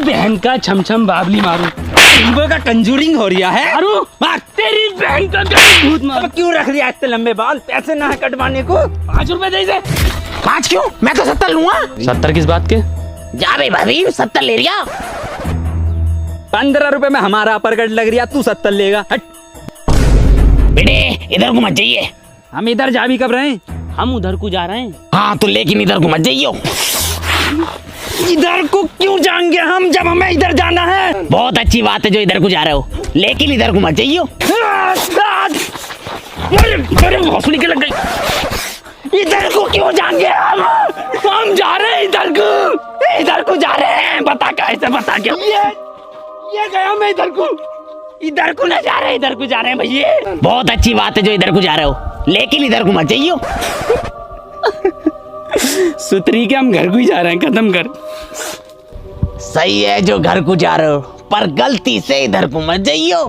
बहन का छमछम बाबली मारू, इनको का कंजूरिंग हो रहा है। मारू मार तेरी बहन का भूत मारू। क्यों रख लिया इतने लंबे बाल? पैसे ना है कटवाने को। 5 रुपए दे दे। 5 क्यों? मैं तो 70 लूंगा। 70 किस बात के? जा बे भाभी 70 ले लिया। 15 रुपए में हमारा अपरकट लग रहा, तू 70 लेगा। हट। बेटे इधर को मत जाइए। हम इधर जा भी कब रहे हैं? हम उधर को जा रहे हैं। हाँ तो लेकिन इधर को मत जाइयो। इधर को क्यों जाएंगे हम जब हमें इधर जाना है? बहुत अच्छी बात है जो इधर को जा रहे हो, लेकिन इधर को मत जाइयो। अरे हौसले के लग गई। इधर को क्यों जाएंगे हम जा रहे हैं इधर को जा रहे हैं। बता कैसे, बता क्या? ये गया मैं इधर को ना जा रहे, इधर को जा रहे हैं भैया। बहुत अच्छी बात है जो इधर को जा रहे हो, लेकिन इधर को मत जाइयो। सुतरी के हम घर को ही जा रहे हैं, खत्म कर। सही है जो घर को जा रहे हो, पर गलती से इधर को मत जाइयो।